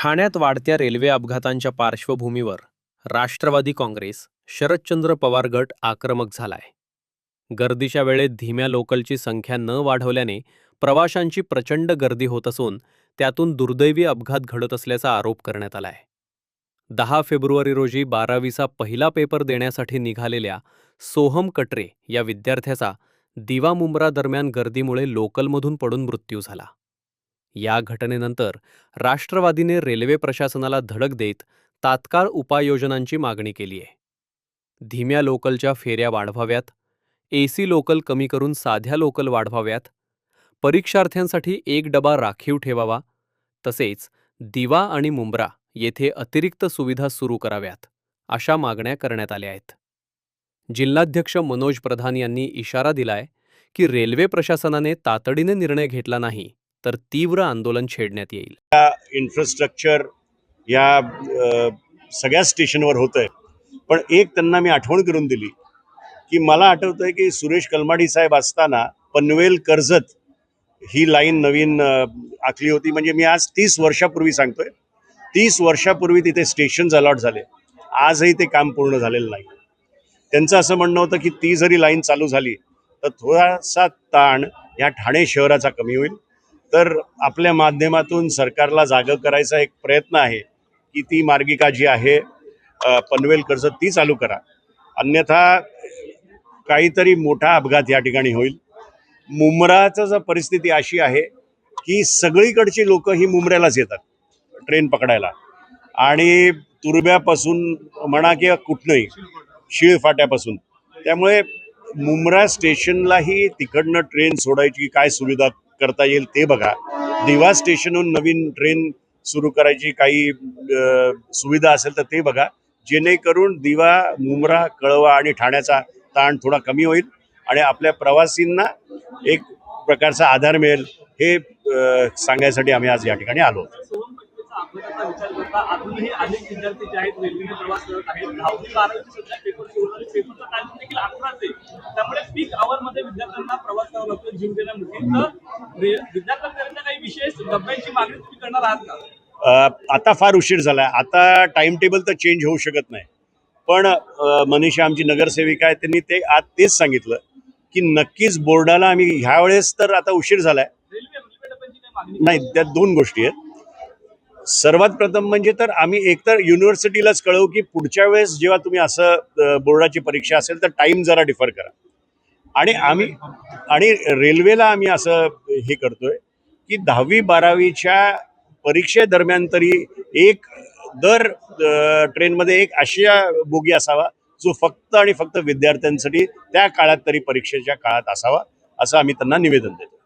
ठाण्यात वाढत्या रेल्वे अपघातांच्या पार्श्वभूमीवर राष्ट्रवादी काँग्रेस, शरदचंद्र पवार गट आक्रमक झालाय. गर्दीच्या वेळेत धीम्या लोकलची संख्या न वाढवल्याने प्रवाशांची प्रचंड गर्दी होत असून त्यातून दुर्दैवी अपघात घडत असल्याचा आरोप करण्यात आलाय. 10 फेब्रुवारी रोजी 12वीचा पहिला पेपर देण्यासाठी निघालेल्या सोहम कटरे या विद्यार्थ्याचा दिवा मुंब्रा दरम्यान गर्दीमुळे लोकलमधून पडून मृत्यू झाला. या घटनेनंतर राष्ट्रवादीने रेल्वे प्रशासनाला धडक देत तात्काळ उपाययोजनांची मागणी केली आहे. धीम्या लोकलच्या फेऱ्या वाढवाव्यात, एसी लोकल कमी करून साध्या लोकल वाढवाव्यात, परीक्षार्थ्यांसाठी एक डबा राखीव ठेवावा, तसेच दिवा आणि मुंब्रा येथे अतिरिक्त सुविधा सुरू कराव्यात, अशा मागण्या करण्यात आल्या आहेत. जिल्हाध्यक्ष मनोज प्रधान यांनी इशारा दिलाय की रेल्वे प्रशासनाने तातडीने निर्णय घेतला नाही तर तीव्र आंदोलन छेडण्यात येईल. इन्फ्रास्ट्रक्चर या सगळ्या स्टेशनवर होतंय, पण एक त्यांना मी आठवण करून दिली की मला आठवतंय की सुरेश कलमाडी साहेब असताना पनवेल कर्जत ही लाईन नवीन आखली होती. म्हणजे मी आज 30 वर्षापूर्वी सांगतोय, 30 वर्षापूर्वी तिथे स्टेशन्स अलॉट झाले. आजही ते काम पूर्ण झालेलं नाही. त्यांचं असं म्हणणं होतं की ती जरी लाईन चालू झाली तर थोडासा ताण या ठाणे शहराचा कमी होईल. तर आपल्या माध्यमातून सरकारला जागं करायचा एक प्रयत्न आहे की ती मार्गिका जी आहे पनवेल कर्जत ती चालू करा, अन्यथा काहीतरी मोठा अपघात या ठिकाणी होईल. मुंब्राचं जर परिस्थिती अशी आहे की सगळीकडची लोक ही मुंब्र्यालाच येतात ट्रेन पकडायला, आणि तुर्ब्यापासून म्हणा किंवा कुठनंही शीळफाट्यापासून. त्यामुळे मुंब्रा स्टेशनलाही तिकडनं ट्रेन सोडायची काय सुविधा करता येईल ते बघा. दिवा स्टेशनहून नवीन ट्रेन सुरू करायची काही सुविधा असेल तर ते बघा, जेणेकरून दिवा, मुंब्रा, कळवा आणि ठाण्याचा ताण थोडा कमी होईल आणि आपल्या प्रवासींना एक प्रकारचा आधार मिळेल. हे सांगायसाठी आम्ही आज या ठिकाणी आलो. अजूनही अनेक विद्यार्थी जे आहेत रेल्वेने प्रवास करत आहेत. 10वी-12वीचे सध्या पेपर सुरू झाले, पेपरचा टायमिंग देखील 11च आहे. त्यामुळे पीक आवरमध्ये विद्यार्थ्यांना प्रवास करावा लागतो जीव देण्यामध्ये. तर विद्यार्थ्यांकरिता काही विशेष डब्यांची मागणी तुम्ही करणार आहात का? आता फार उशीर झाला. आता टाइम टेबल तर चेंज होऊ शकत नाही, पण मनीषा आमची नगरसेविका आहे, त्यांनी ते आज तेच सांगितलं की नक्कीच बोर्डाला आम्ही ह्या वेळेस तर आता उशीर झालाय नाही. त्या दोन गोष्टी आहेत. सर्वात प्रथम म्हणजे तर आम्ही एकतर युनिव्हर्सिटीलाच कळवू की पुढच्या वेळेस जेव्हा तुम्ही असं बोर्डाची परीक्षा असेल तर टाइम जरा डिफर करा. आणि रेल्वेला आम्ही असं हे करतोय की 10वी-12वीच्या परीक्षेदरम्यान तरी एक दर ट्रेनमध्ये एक अशा बोगी असावा जो फक्त आणि फक्त विद्यार्थ्यांसाठी त्या काळात तरी परीक्षेच्या काळात असावा, असं आम्ही त्यांना निवेदन देतो.